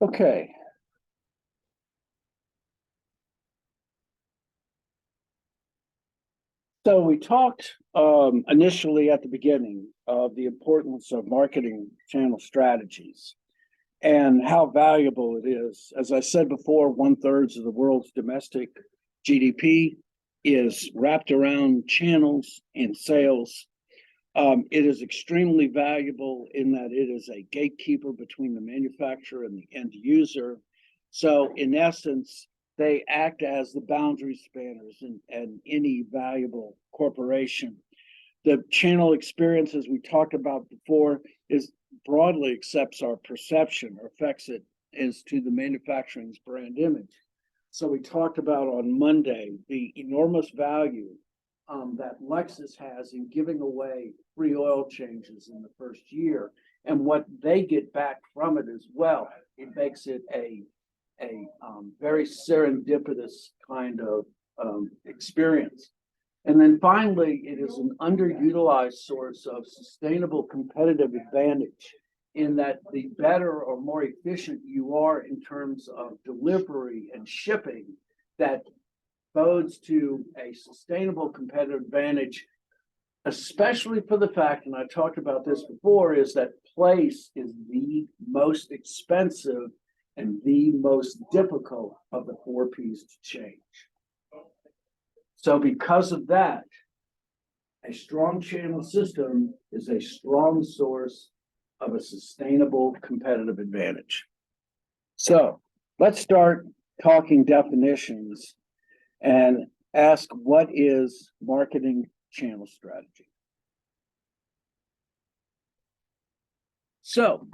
Okay. So we talked initially at the beginning of the importance of marketing channel strategies and how valuable it is. As I said before, 1/3 of the world's domestic GDP is wrapped around channels and sales. It is extremely valuable in that it is a gatekeeper between the manufacturer and the end user. So in essence, they act as the boundary spanners in any valuable corporation. The channel experience, as we talked about before, is broadly accepts our perception or affects it as to the manufacturing's brand image. So we talked about on Monday the enormous value that Lexus has in giving away free oil changes in the first year, and what they get back from it as well. It makes it a very serendipitous kind of experience. And then finally, it is an underutilized source of sustainable competitive advantage in that the better or more efficient you are in terms of delivery and shipping, that bodes to a sustainable competitive advantage, especially for the fact, and I talked about this before, is that place is the most expensive and the most difficult of the 4 Ps to change. So because of that, a strong channel system is a strong source of a sustainable competitive advantage. So let's start talking definitions and ask, what is marketing channel strategy? So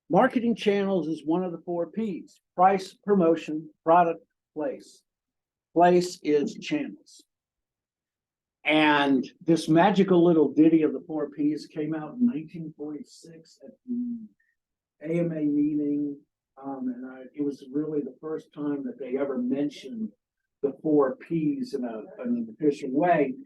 marketing channels is one of the 4 Ps: price, promotion, product, place. Place is channels. And this magical little ditty of the 4 Ps came out in 1946 at the AMA meeting. It was really the first time that they ever mentioned the 4 Ps in an official way.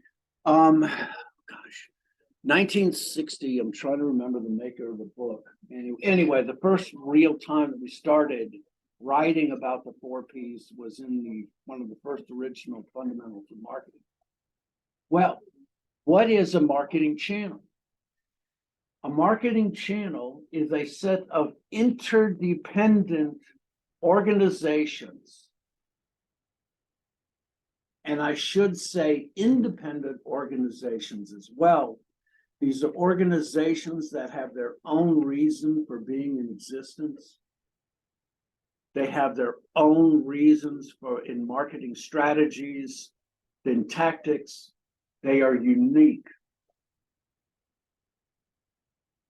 1960, I'm trying to remember the maker of the book. Anyway, the first real time that we started writing about the 4 Ps was in one of the first original fundamentals of marketing. Well, what is a marketing channel? A marketing channel is a set of interdependent organizations, and I should say independent organizations as well. These are organizations that have their own reason for being in existence. They have their own reasons in marketing strategies, in tactics. They are unique.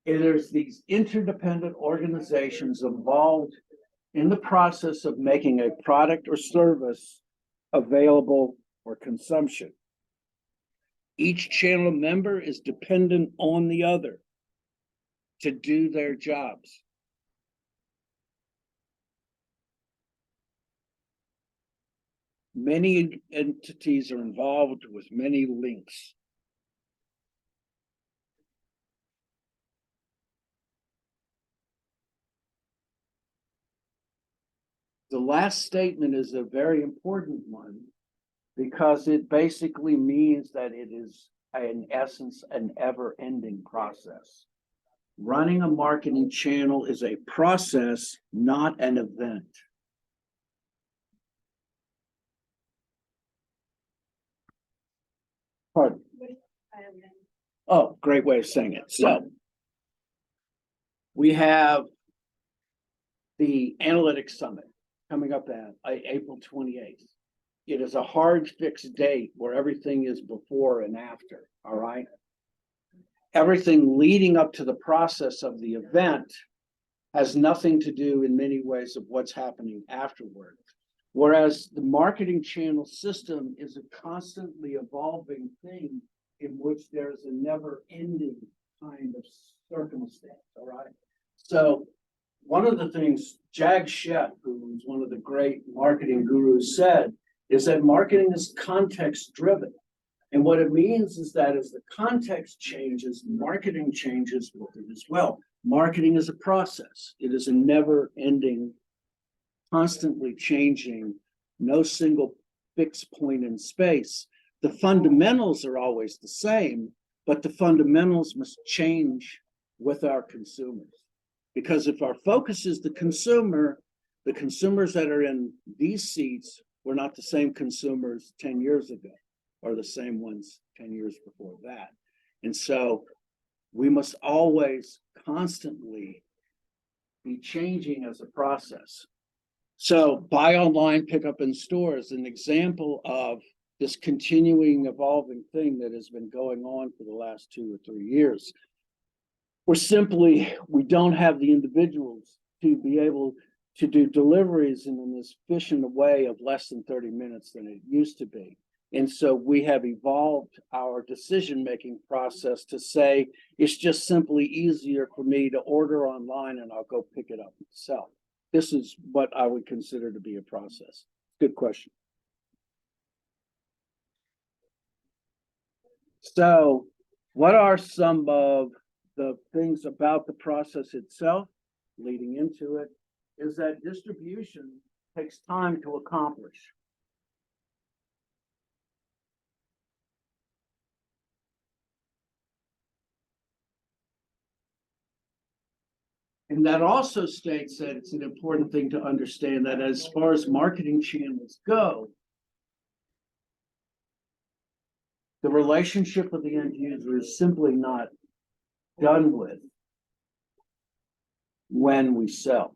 And there's these interdependent organizations involved in the process of making a product or service available for consumption. Each channel member is dependent on the other to do their jobs. Many entities are involved with many links. The last statement is a very important one because it basically means that it is, in essence, an ever-ending process. Running a marketing channel is a process, not an event. Pardon? Oh, great way of saying it. So we have the Analytics Summit coming up at April 28th. It is a hard fixed date where everything is before and after, all right? Everything leading up to the process of the event has nothing to do in many ways of what's happening afterward. Whereas the marketing channel system is a constantly evolving thing in which there's a never-ending kind of circumstance, all right? So one of the things Jag Shep, who is one of the great marketing gurus, said is that marketing is context-driven. And what it means is that as the context changes, marketing changes with it as well. Marketing is a process. It is a never-ending, constantly changing, no single fixed point in space. The fundamentals are always the same, but the fundamentals must change with our consumers. Because if our focus is the consumers that are in these seats were not the same consumers 10 years ago, or the same ones 10 years before that. And so we must always constantly be changing as a process. So buy online, pick up in store is an example of this continuing evolving thing that has been going on for the last 2 or 3 years. We don't have the individuals to be able to do deliveries in this efficient way of less than 30 minutes than it used to be. And so we have evolved our decision-making process to say, it's just simply easier for me to order online and I'll go pick it up myself. This is what I would consider to be a process. Good question. So what are some of the things about the process itself leading into it? Is that distribution takes time to accomplish. And that also states that it's an important thing to understand that as far as marketing channels go, the relationship with the end user is simply not done with when we sell.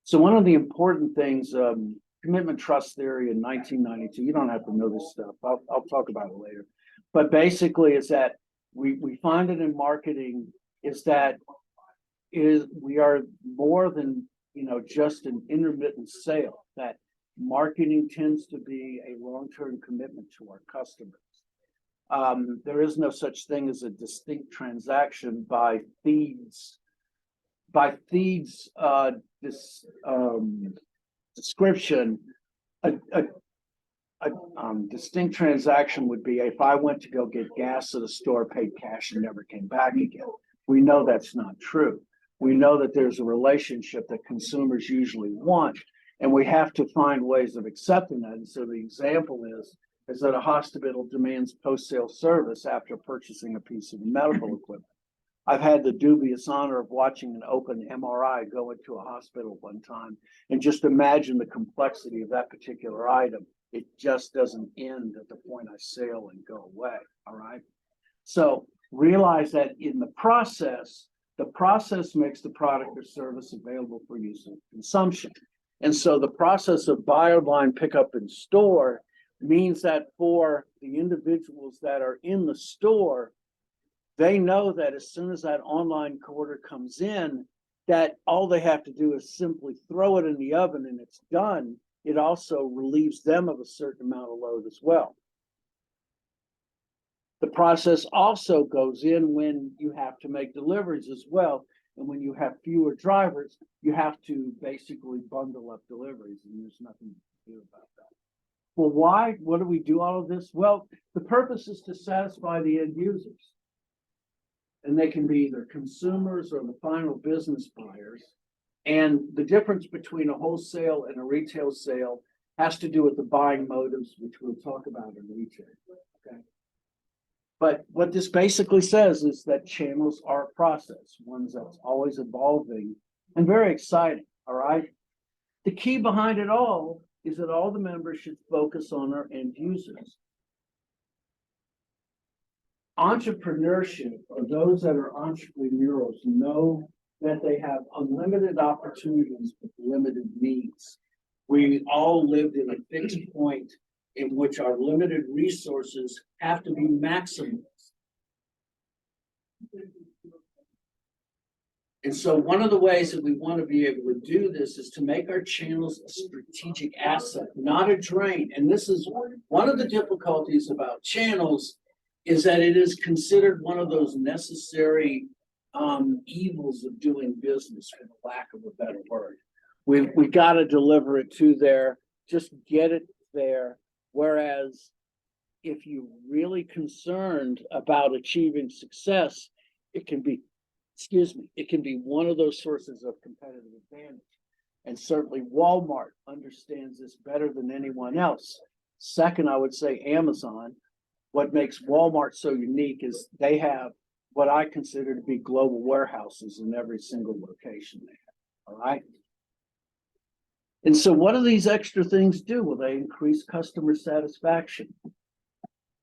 So one of the important things, commitment trust theory in 1992, you don't have to know this stuff. I'll talk about it later. But basically is that we find it in marketing is that we are more than, just an intermittent sale, that marketing tends to be a long-term commitment to our customers. There is no such thing as a distinct transaction by Theed's description. A distinct transaction would be if I went to go get gas at a store, paid cash, and never came back again. We know that's not true. We know that there's a relationship that consumers usually want, and we have to find ways of accepting that. And so the example is that a hospital demands post-sale service after purchasing a piece of medical equipment. I've had the dubious honor of watching an open MRI go into a hospital one time, and just imagine the complexity of that particular item. It just doesn't end at the point I sale and go away, all right? So realize that in the process makes the product or service available for use and consumption. And so the process of buy online, pick up in store means that for the individuals that are in the store, they know that as soon as that online order comes in, that all they have to do is simply throw it in the oven and it's done. It also relieves them of a certain amount of load as well. The process also goes in when you have to make deliveries as well. And when you have fewer drivers, you have to basically bundle up deliveries, and there's nothing to do about that. Well, why? What do we do all of this? Well, the purpose is to satisfy the end users. And they can be either consumers or the final business buyers. And the difference between a wholesale and a retail sale has to do with the buying motives, which we'll talk about in retail. Okay. But what this basically says is that channels are a process, one that's always evolving and very exciting, all right? The key behind it all is that all the members should focus on our end users. Entrepreneurship, or those that are entrepreneurs, know that they have unlimited opportunities with limited needs. We all lived in a fixed point in which our limited resources have to be maximized. And so one of the ways that we want to be able to do this is to make our channels a strategic asset, not a drain. And this is one of the difficulties about channels, is that it is considered one of those necessary evils of doing business, for the lack of a better word. We got to deliver it to there, just get it there. Whereas if you're really concerned about achieving success, it can be, it can be one of those sources of competitive advantage. And certainly Walmart understands this better than anyone else. Second, I would say Amazon. What makes Walmart so unique is they have what I consider to be global warehouses in every single location they have. All right. And so what do these extra things do? Well, they increase customer satisfaction.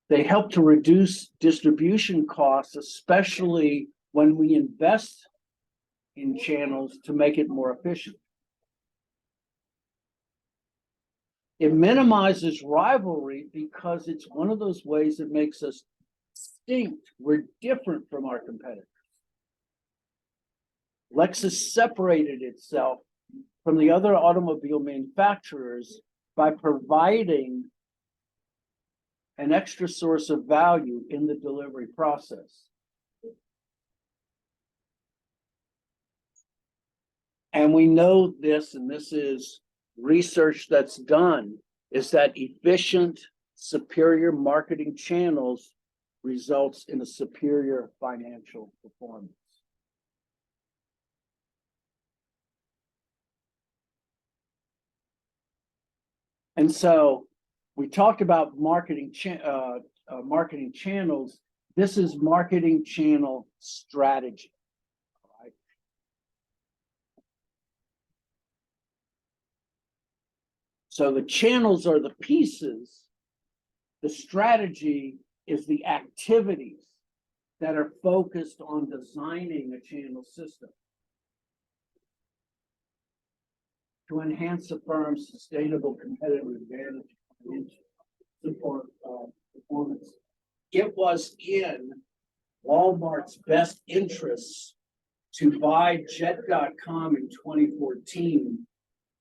They help to reduce distribution costs, especially when we invest in channels to make it more efficient. It minimizes rivalry because it's one of those ways that makes us distinct. We're different from our competitors. Lexus separated itself from the other automobile manufacturers by providing an extra source of value in the delivery process. And we know this, and this is research that's done, is that efficient, superior marketing channels results in a superior financial performance. And so we talked about marketing channels. This is marketing channel strategy. Right? So the channels are the pieces. The strategy is the activities that are focused on designing a channel system to enhance the firm's sustainable competitive advantage and support performance. It was in Walmart's best interests to buy Jet.com in 2014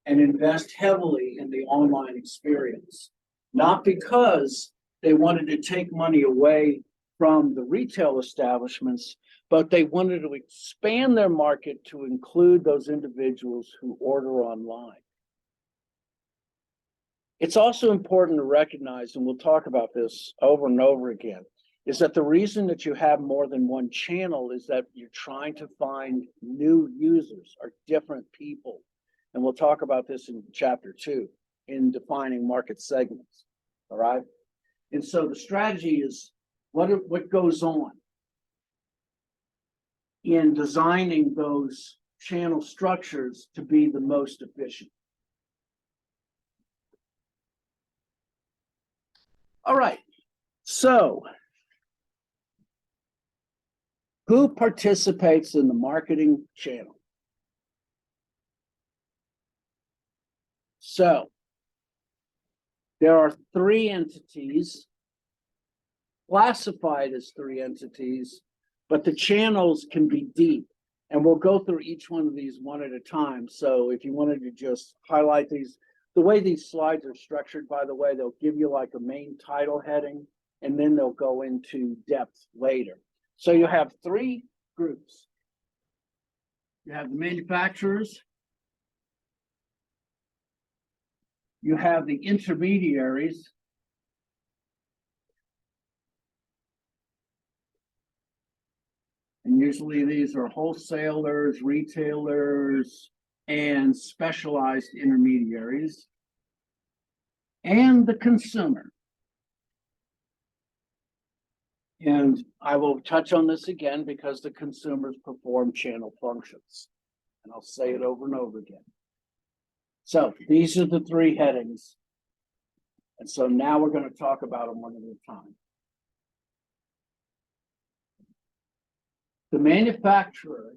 and invest heavily in the online experience, not because they wanted to take money away from the retail establishments, but they wanted to expand their market to include those individuals who order online. It's also important to recognize, and we'll talk about this over and over again, is that the reason that you have more than one channel is that you're trying to find new users or different people. And we'll talk about this in chapter 2 in defining market segments. All right. And so the strategy is what goes on in designing those channel structures to be the most efficient. All right, so who participates in the marketing channel? So there are 3 entities classified as 3 entities, but the channels can be deep. And we'll go through each one of these one at a time. So if you wanted to just highlight these, the way these slides are structured, by the way, they'll give you like a main title heading, and then they'll go into depth later. So you have 3 groups. You have the manufacturers, you have the intermediaries, and usually these are wholesalers, retailers, and specialized intermediaries, and the consumer. And I will touch on this again because the consumers perform channel functions. And I'll say it over and over again. So these are the 3 headings. And so now we're going to talk about them one at a time. The manufacturer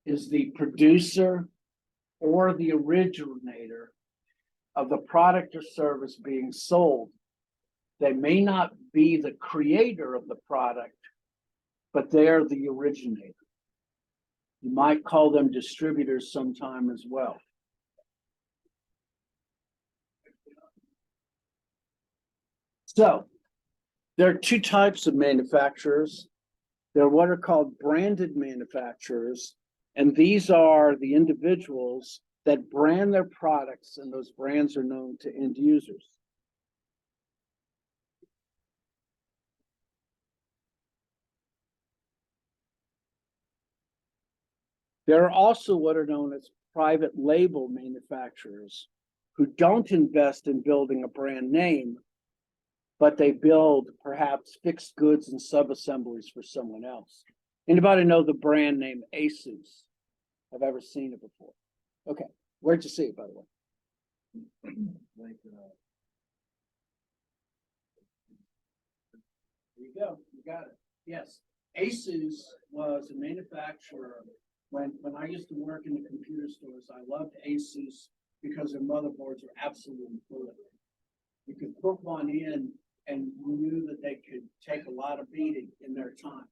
is the producer or the originator of the product or service being sold. They may not be the creator of the product, but they're the originator. You might call them distributors sometime as well. So there are 2 types of manufacturers. They're what are called branded manufacturers, and these are the individuals that brand their products, and those brands are known to end users. There are also what are known as private label manufacturers who don't invest in building a brand name, but they build perhaps fixed goods and sub-assemblies for someone else. Anybody know the brand name Asus? I've ever seen it before. Okay, where'd you see it, by the way? There you go, you got it. Yes, Asus was a manufacturer. When I used to work in the computer stores, I loved Asus because their motherboards were absolutely bulletproof. You could put one in and you knew that they could take a lot of beating in their time.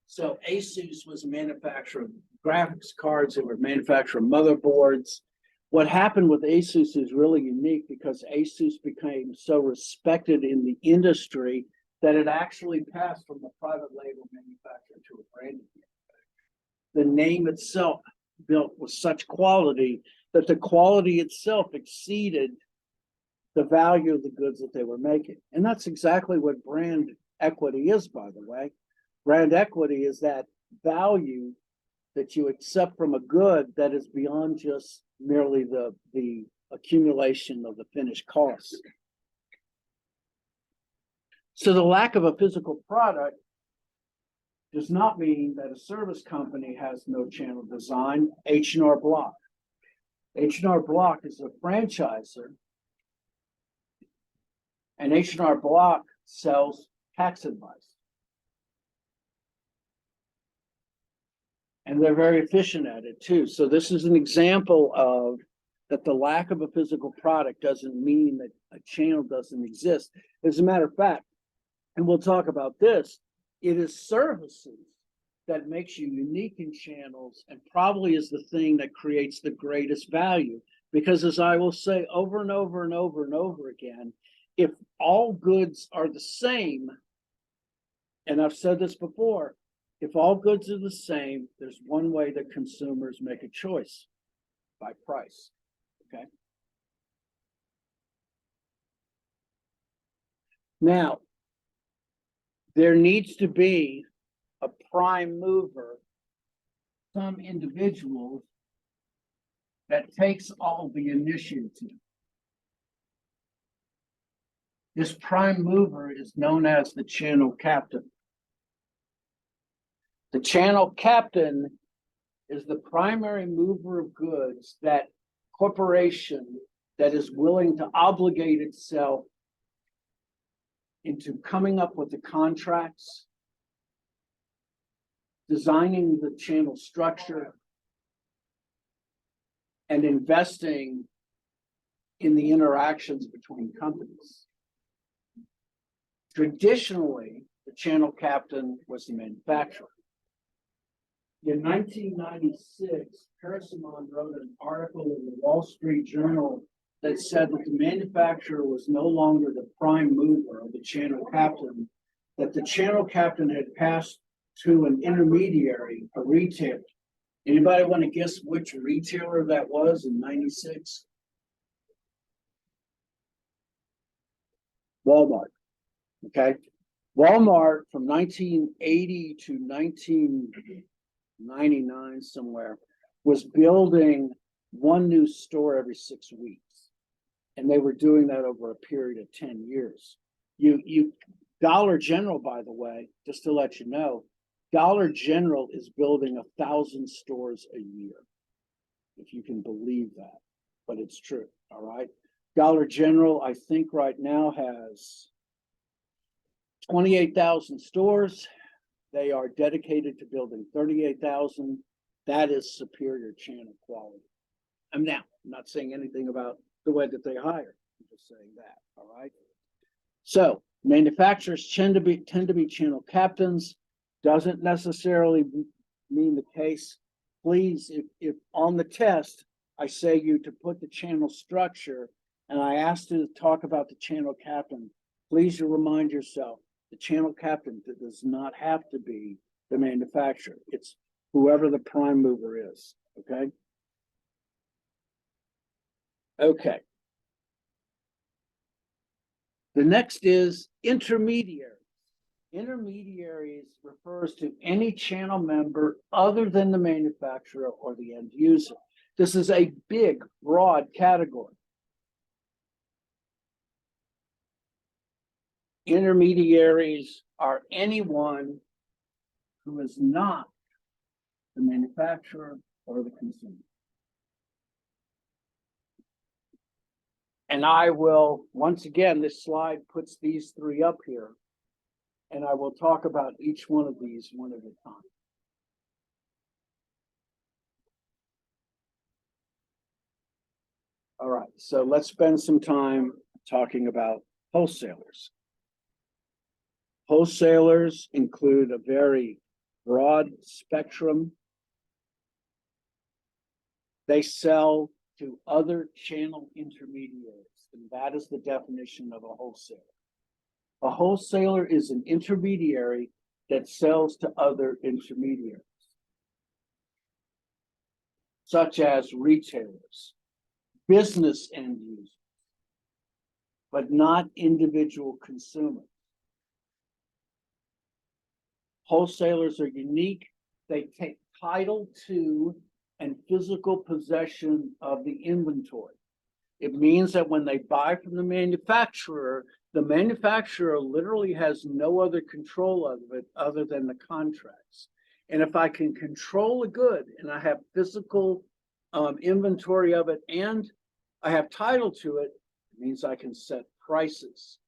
So Asus was a manufacturer of graphics cards. They were a manufacturer of motherboards. What happened with Asus is really unique because Asus became so respected in the industry that it actually passed from a private label manufacturer to a branded manufacturer. The name itself built with such quality that the quality itself exceeded the value of the goods that they were making. And that's exactly what brand equity is, by the way. Brand equity is that value that you accept from a good that is beyond just merely the accumulation of the finished costs. So the lack of a physical product does not mean that a service company has no channel design. H&R Block. H&R Block is a franchisor, and H&R Block sells tax advice. And they're very efficient at it too. So this is an example of that the lack of a physical product doesn't mean that a channel doesn't exist. As a matter of fact, and we'll talk about this, it is services that makes you unique in channels and probably is the thing that creates the greatest value. Because as I will say over and over and over and over again, if all goods are the same, and I've said this before, if all goods are the same, there's one way that consumers make a choice: by price. Okay. Now, there needs to be a prime mover, some individual that takes all the initiative. This prime mover is known as the channel captain. The channel captain is the primary mover of goods, that corporation that is willing to obligate itself into coming up with the contracts, designing the channel structure, and investing in the interactions between companies. Traditionally, the channel captain was the manufacturer. In 1996, Persimmon wrote an article in the Wall Street Journal that said that the manufacturer was no longer the prime mover of the channel captain, that the channel captain had passed to an intermediary, a retailer. Anybody want to guess which retailer that was in 96? Walmart. Okay. Walmart from 1980 to 1999 somewhere was building one new store every 6 weeks. And they were doing that over a period of 10 years. Dollar General, by the way, just to let you know, Dollar General is building 1,000 stores a year, if you can believe that, but it's true. All right. Dollar General, I think right now has 28,000 stores. They are dedicated to building 38,000. That is superior channel quality. I'm not saying anything about the way that they hire. I'm just saying that. All right. So manufacturers tend to be channel captains. Doesn't necessarily mean the case. Please, if on the test I say you to put the channel structure and I asked you to talk about the channel captain, please you remind yourself the channel captain does not have to be the manufacturer. It's whoever the prime mover is. Okay. Okay. The next is intermediary. Intermediaries refers to any channel member other than the manufacturer or the end user. This is a big, broad category. Intermediaries are anyone who is not the manufacturer or the consumer. And I will, once again, this slide puts these three up here, and I will talk about each one of these one at a time. All right, so let's spend some time talking about wholesalers. Wholesalers include a very broad spectrum. They sell to other channel intermediaries, and that is the definition of a wholesaler. A wholesaler is an intermediary that sells to other intermediaries, such as retailers, business end users, but not individual consumers. Wholesalers are unique. They take title to and physical possession of the inventory. It means that when they buy from the manufacturer literally has no other control of it other than the contracts. And if I can control a good and I have physical inventory of it and I have title to it, it means I can set prices.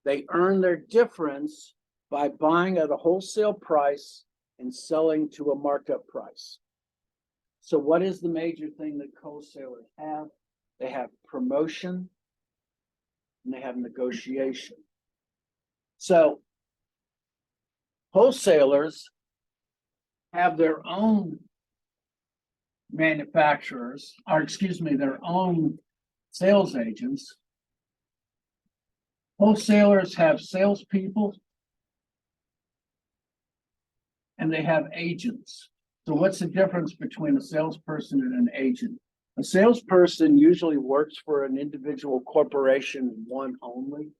They earn their difference by buying at a wholesale price and selling to a markup price. So what is the major thing that wholesalers have? They have promotion and they have negotiation. So wholesalers have their own manufacturers, or excuse me, their own sales agents. Wholesalers have salespeople and they have agents. So what's the difference between a salesperson and an agent? A salesperson usually works for an individual corporation, one only.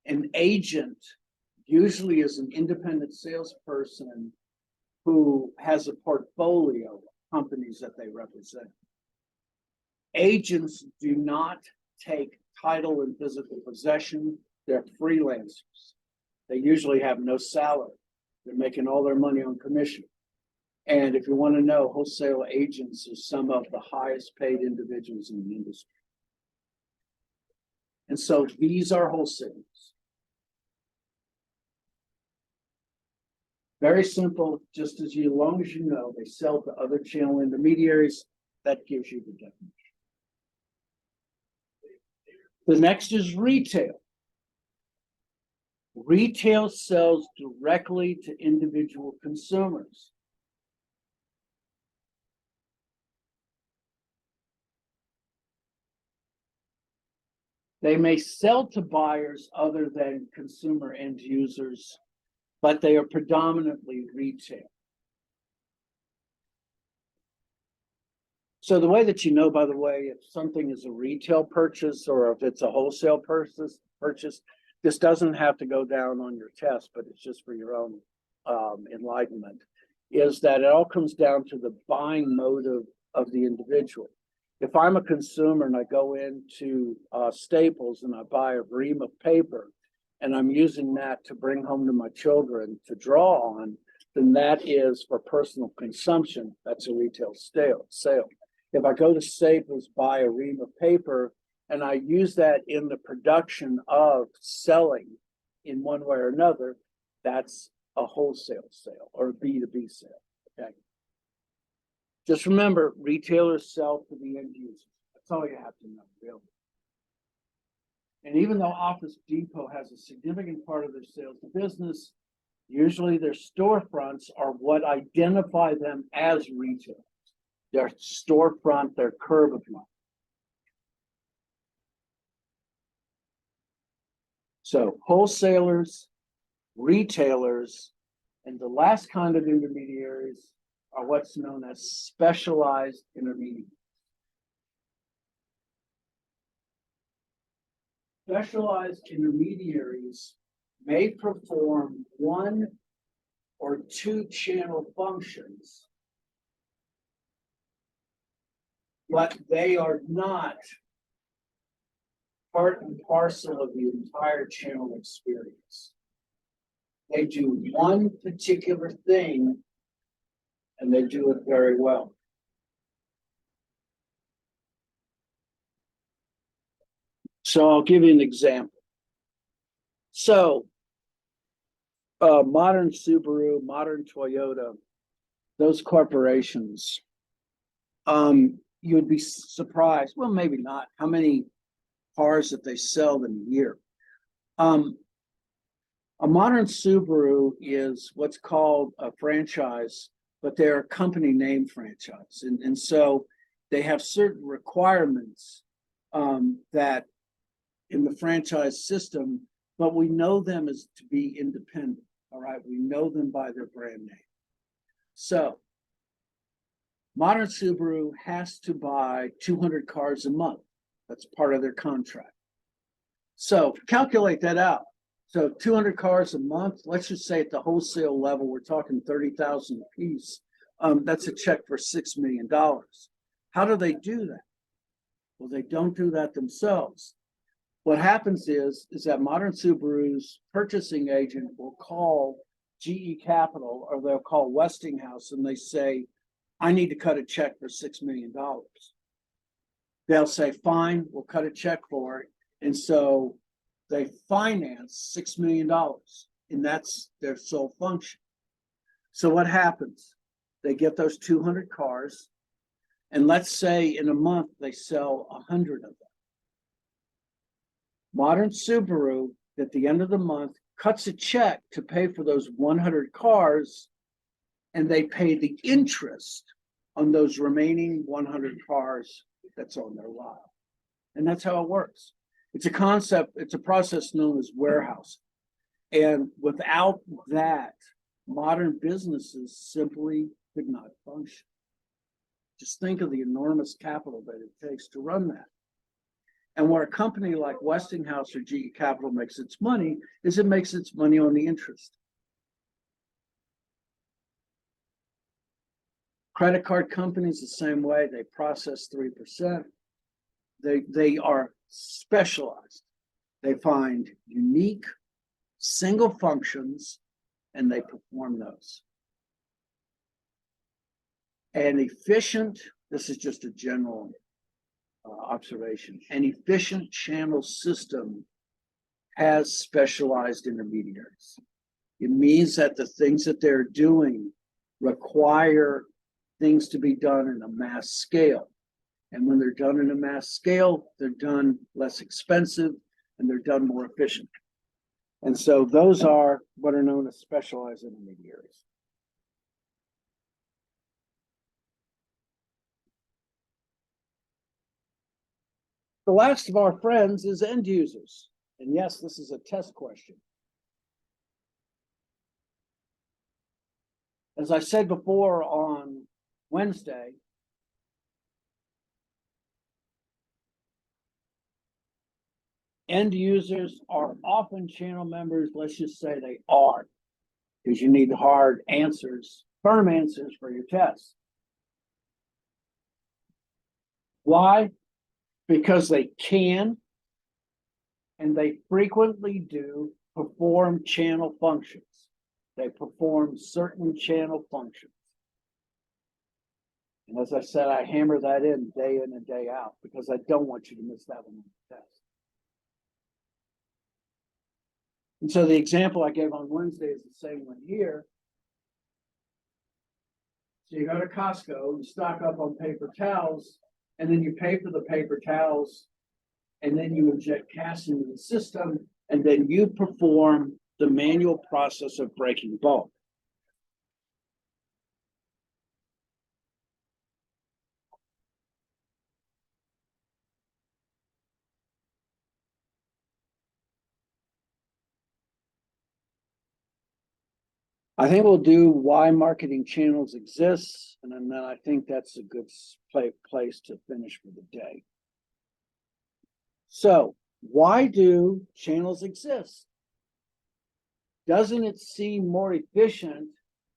An agent usually is an independent salesperson who has a portfolio of companies that they represent. Agents do not take title and physical possession. They're freelancers. They usually have no salary. They're making all their money on commission. And if you want to know, wholesale agents are some of the highest paid individuals in the industry. And so these are wholesalers. Very simple, just as long as you know they sell to other channel intermediaries, that gives you the definition. The next is retail. Retail sells directly to individual consumers. They may sell to buyers other than consumer end users, but they are predominantly retail. So the way that you know, by the way, if something is a retail purchase or if it's a wholesale purchase, this doesn't have to go down on your test, but it's just for your own enlightenment, is that it all comes down to the buying motive of the individual. If I'm a consumer and I go into Staples and I buy a ream of paper and I'm using that to bring home to my children to draw on, then that is for personal consumption. That's a retail sale. If I go to Staples, buy a ream of paper, and I use that in the production of selling in one way or another, that's a wholesale sale or a B2B sale, okay? Just remember, retailers sell to the end users. That's all you have to know, really. And even though Office Depot has a significant part of their sales to business, usually their storefronts are what identify them as retail. Their storefront, their curb appeal. So wholesalers, retailers, and the last kind of intermediaries are what's known as specialized intermediaries. Specialized intermediaries may perform one or two channel functions, but they are not part and parcel of the entire channel experience. They do one particular thing and they do it very well. So I'll give you an example. So modern Subaru, modern Toyota, those corporations, you would be surprised, well, maybe not, how many cars that they sell in a year. A modern Subaru is what's called a franchise, but they're a company name franchise. And so they have certain requirements that in the franchise system, but we know them as to be independent. All right, we know them by their brand name. So modern Subaru has to buy 200 cars a month. That's part of their contract. So calculate that out. So 200 cars a month, let's just say at the wholesale level, we're talking 30,000 a piece. That's a check for $6 million. How do they do that? Well, they don't do that themselves. What happens is that modern Subaru's purchasing agent will call GE Capital or they'll call Westinghouse and they say, I need to cut a check for $6 million. They'll say, fine, we'll cut a check for it. And so they finance $6 million and that's their sole function. So what happens? They get those 200 cars and let's say in a month they sell 100 of them. Modern Subaru at the end of the month cuts a check to pay for those 100 cars and they pay the interest on those remaining 100 cars that's on their lot. And that's how it works. It's a concept, it's a process known as warehousing. And without that, modern businesses simply could not function. Just think of the enormous capital that it takes to run that. And where a company like Westinghouse or GE Capital makes its money is it makes its money on the interest. Credit card companies the same way, they process 3%. They are specialized. They find unique single functions and they perform those. An efficient, this is just a general observation, an efficient channel system has specialized intermediaries. It means that the things that they're doing require things to be done in a mass scale. And when they're done in a mass scale, they're done less expensive and they're done more efficient. And so those are what are known as specialized intermediaries. The last of our friends is end users. And yes, this is a test question. As I said before on Wednesday, end users are often channel members. Let's just say they are, because you need hard answers, firm answers for your test. Why? Because they can and they frequently do perform channel functions. They perform certain channel functions. And as I said, I hammer that in and day out because I don't want you to miss that one on the test. And so the example I gave on Wednesday is the same one here. So you go to Costco, you stock up on paper towels, and then you pay for the paper towels, and then you inject cash into the system, and then you perform the manual process of breaking bulk. I think we'll do why marketing channels exist, and then I think that's a good place to finish for the day. So Why do channels exist? Doesn't it seem more efficient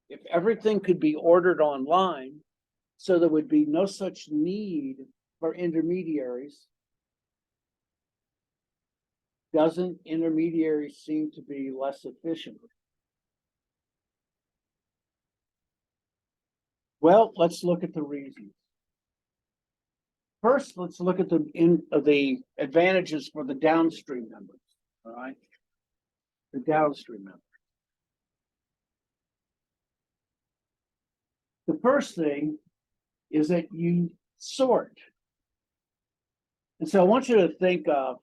if everything could be ordered online, so there would be no such need for intermediaries? Doesn't intermediaries seem to be less efficient? Well, let's look at the reasons. First, let's look at the advantages for the downstream members. All right, the downstream members. The first thing is that you sort. And so I want you to think of,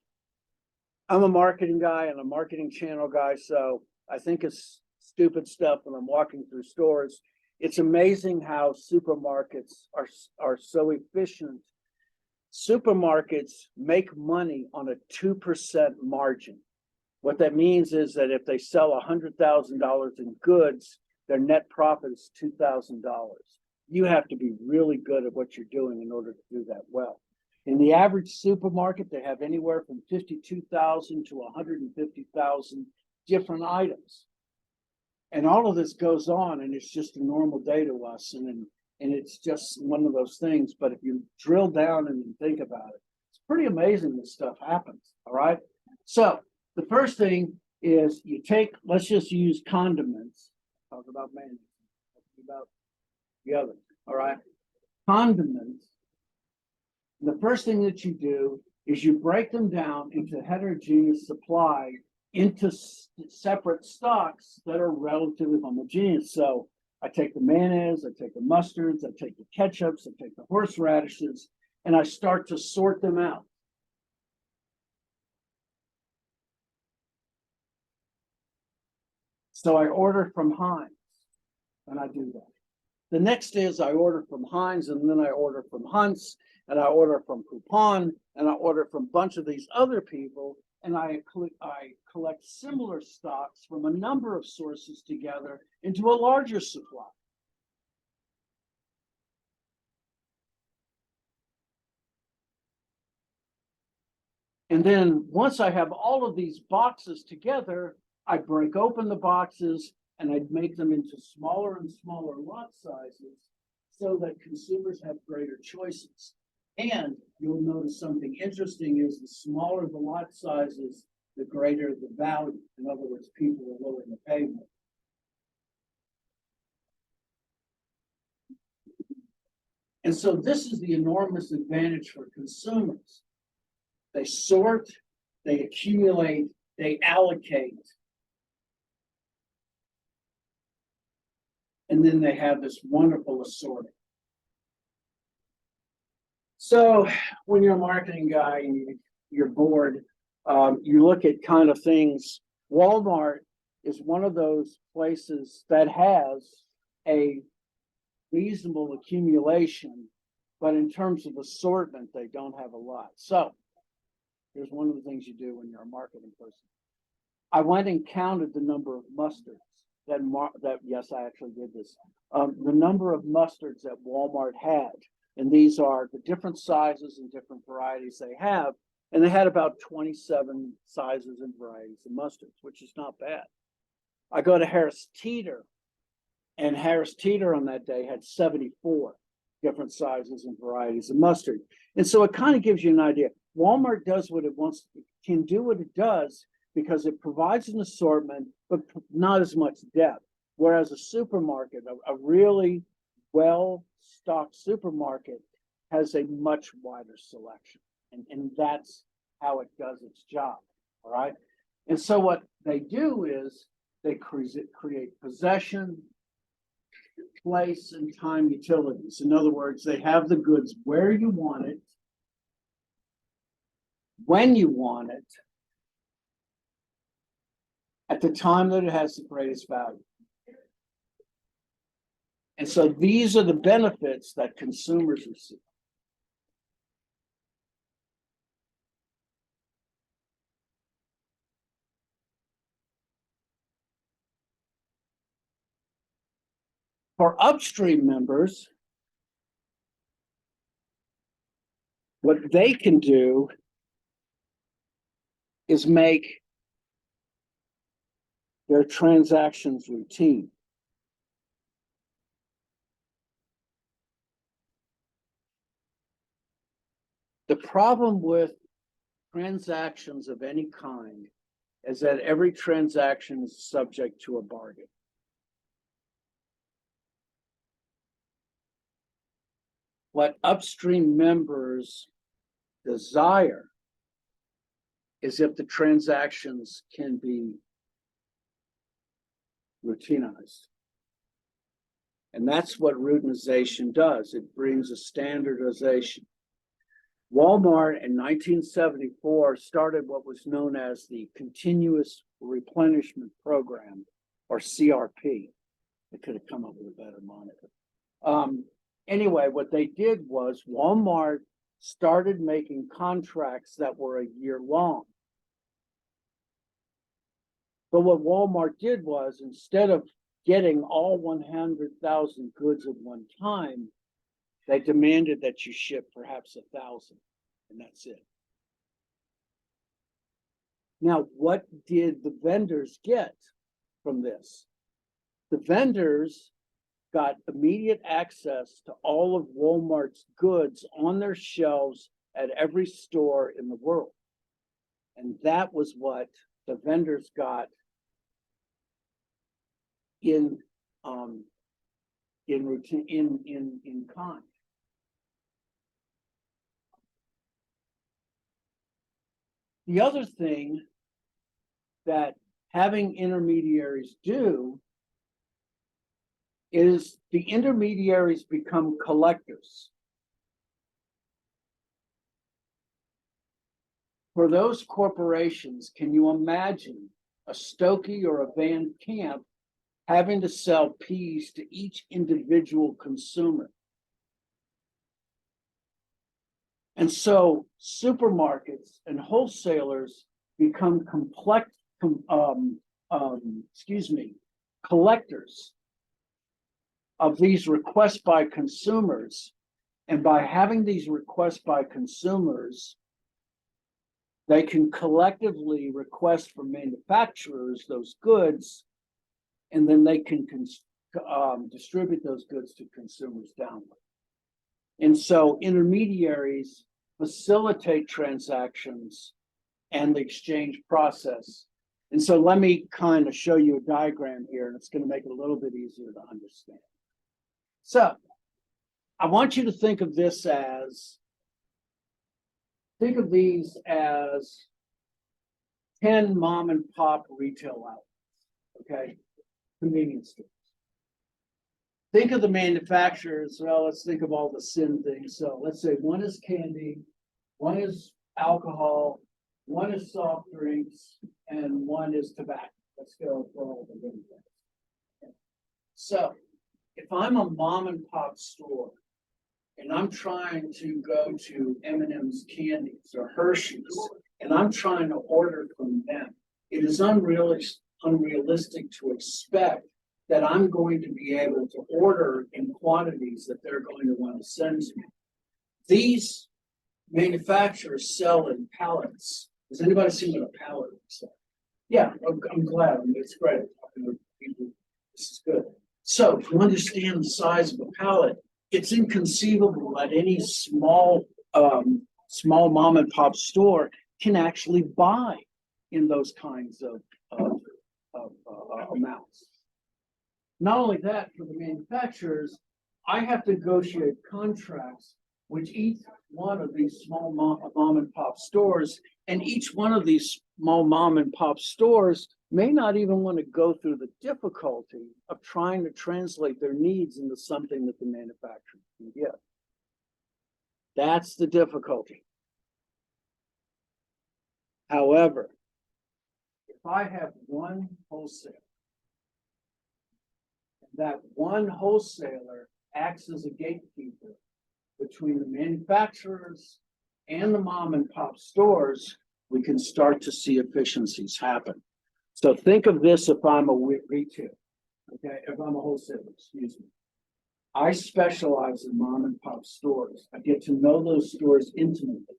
I'm a marketing guy and a marketing channel guy, so I think it's stupid stuff when I'm walking through stores. It's amazing how supermarkets are so efficient. Supermarkets make money on a 2% margin. What that means is that if they sell $100,000 in goods, their net profit is $2,000. You have to be really good at what you're doing in order to do that well. In the average supermarket, they have anywhere from 52,000 to 150,000 different items. And all of this goes on, and it's just a normal day to us. And it's just one of those things. But if you drill down and think about it, it's pretty amazing this stuff happens. All right. So the first thing is you take, let's just use condiments. Talk about mayonnaise. Talk about the other. All right. Condiments. The first thing that you do is you break them down into heterogeneous supply into separate stocks that are relatively homogeneous. So I take the mayonnaise, I take the mustards, I take the ketchups, I take the horseradishes, and I start to sort them out. So I order from Heinz, and I do that. The next is I order from Heinz, and then I order from Hunt's, and I order from Coupon, and I order from a bunch of these other people, and I collect similar stocks from a number of sources together into a larger supply. And then once I have all of these boxes together, I break open the boxes and I make them into smaller and smaller lot sizes so that consumers have greater choices. And you'll notice something interesting is the smaller the lot sizes, the greater the value. In other words, people are willing to pay more. And so this is the enormous advantage for consumers. They sort, they accumulate, they allocate, and then they have this wonderful assortment. So when you're a marketing guy and you're bored, you look at kind of things. Walmart is one of those places that has a reasonable accumulation, but in terms of assortment, they don't have a lot. So here's one of the things you do when you're a marketing person. I went and counted the number of mustards that yes, I actually did this. The number of mustards that Walmart had, and these are the different sizes and different varieties they have, and they had about 27 sizes and varieties of mustards, which is not bad. I go to Harris Teeter, and Harris Teeter on that day had 74 different sizes and varieties of mustard. And so it kind of gives you an idea. Walmart does what it wants, can do what it does because it provides an assortment, but not as much depth. Whereas a supermarket, a really well-stocked supermarket, has a much wider selection. And that's how it does its job, all right? And so what they do is they create possession, place, and time utilities. In other words, they have the goods where you want it, when you want it, at the time that it has the greatest value. And so these are the benefits that consumers receive. For upstream members, what they can do is make their transactions routine. The problem with transactions of any kind is that every transaction is subject to a bargain. What upstream members desire is if the transactions can be routinized. And that's what routinization does. It brings a standardization. Walmart in 1974 started what was known as the Continuous Replenishment Program, or CRP. They could have come up with a better moniker. Anyway, what they did was Walmart started making contracts that were a year long. But what Walmart did was, instead of getting all 100,000 goods at one time, they demanded that you ship perhaps 1,000, and that's it. Now, what did the vendors get from this? The vendors got immediate access to all of Walmart's goods on their shelves at every store in the world. And that was what the vendors got in routine, in kind. The other thing that having intermediaries do is the intermediaries become collectors. For those corporations, can you imagine a Stokey or a Van Camp having to sell peas to each individual consumer? And so supermarkets and wholesalers become collectors of these requests by consumers. And by having these requests by consumers, they can collectively request from manufacturers those goods, and then they can distribute those goods to consumers downward. And so intermediaries facilitate transactions and the exchange process. And so let me kind of show you a diagram here, and it's going to make it a little bit easier to understand. So I want you to think of these as 10 mom and pop retail outlets, okay? Convenience stores. Think of the manufacturers. Well, let's think of all the sin things. So let's say one is candy, one is alcohol, one is soft drinks, and one is tobacco. Let's go for all the good things. Okay. So if I'm a mom and pop store and I'm trying to go to M&M's Candies or Hershey's, and I'm trying to order from them, it is unrealistic to expect that I'm going to be able to order in quantities that they're going to want to send to me. These manufacturers sell in pallets. Has anybody seen what a pallet looks like? Yeah, I'm glad. I mean, it's great. This is good. So if you understand the size of a pallet, it's inconceivable that any small mom and pop store can actually buy in those kinds of amounts. Not only that, for the manufacturers, I have to negotiate contracts with each one of these small mom and pop stores, and each one of these small mom and pop stores may not even want to go through the difficulty of trying to translate their needs into something that the manufacturer can get. That's the difficulty. However, if I have one wholesaler, that one wholesaler acts as a gatekeeper between the manufacturers and the mom and pop stores, we can start to see efficiencies happen. So think of this if I'm a retail, okay? If I'm a wholesaler, excuse me. I specialize in mom and pop stores. I get to know those stores intimately.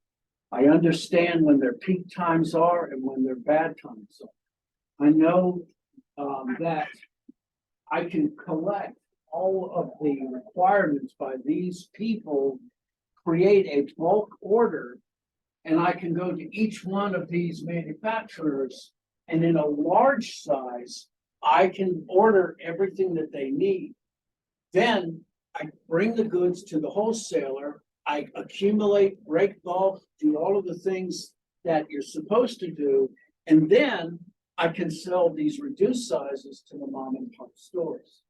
I understand when their peak times are and when their bad times are. I know that I can collect all of the requirements by these people, create a bulk order, and I can go to each one of these manufacturers, and in a large size, I can order everything that they need. Then I bring the goods to the wholesaler, I accumulate, break bulk, do all of the things that you're supposed to do, and then I can sell these reduced sizes to the mom and pop stores.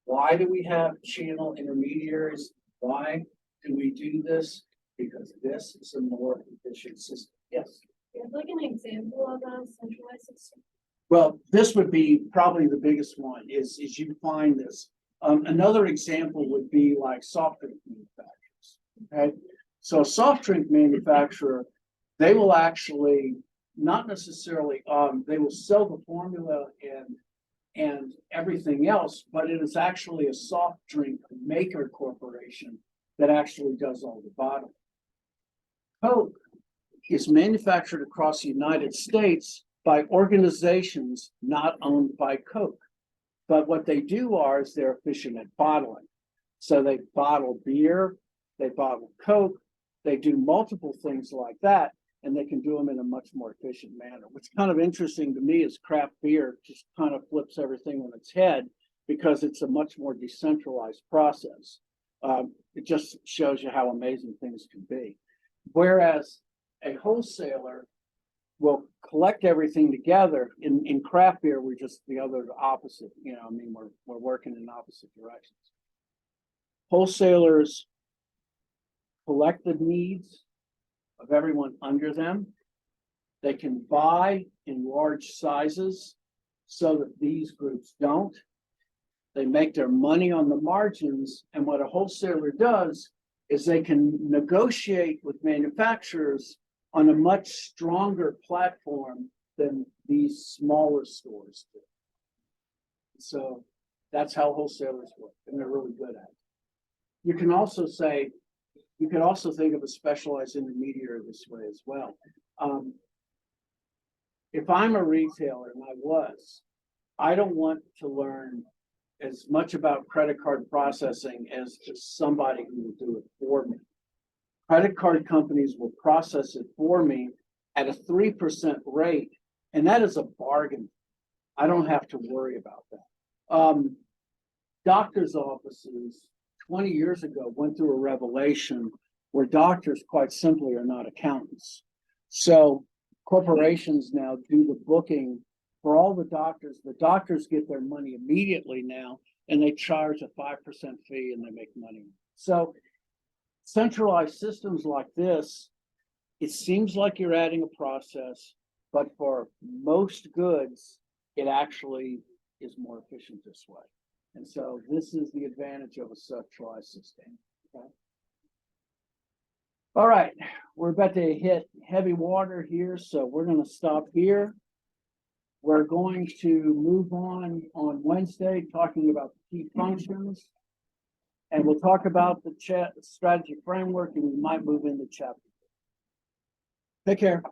Why do we have channel intermediaries? Why do we do this? Because this is a more efficient system. Yes. You have like an example of a centralized system? Well, this would be probably the biggest one is you find this. Another example would be like soft drink manufacturers. Okay. So a soft drink manufacturer, they will actually not necessarily, they will sell the formula and everything else, but it is actually a soft drink maker corporation that actually does all the bottling. Coke is manufactured across the United States by organizations not owned by Coke. But what they do is they're efficient at bottling. So they bottle beer, they bottle Coke, they do multiple things like that, and they can do them in a much more efficient manner. What's kind of interesting to me is craft beer just kind of flips everything on its head because it's a much more decentralized process. It just shows you how amazing things can be. Whereas a wholesaler will collect everything together. In craft beer, we're just the opposite. You know, I mean, we're working in opposite directions. Wholesalers collect the needs of everyone under them. They can buy in large sizes so that these groups don't. They make their money on the margins, and what a wholesaler does is they can negotiate with manufacturers on a much stronger platform than these smaller stores do. So that's how wholesalers work, and they're really good at it. You can also think of a specialized intermediary this way as well. If I'm a retailer, and I don't want to learn as much about credit card processing as just somebody who will do it for me. Credit card companies will process it for me at a 3% rate, and that is a bargain. I don't have to worry about that. Doctors' offices 20 years ago went through a revelation where doctors quite simply are not accountants. So corporations now do the booking for all the doctors. The doctors get their money immediately now, and they charge a 5% fee and they make money. So centralized systems like this, it seems like you're adding a process, but for most goods, it actually is more efficient this way. And so this is the advantage of a centralized system. Okay. All right, we're about to hit heavy water here, so we're going to stop here. We're going to move on Wednesday, talking about the key functions. And we'll talk about the strategy framework, and we might move into chapter. Take care.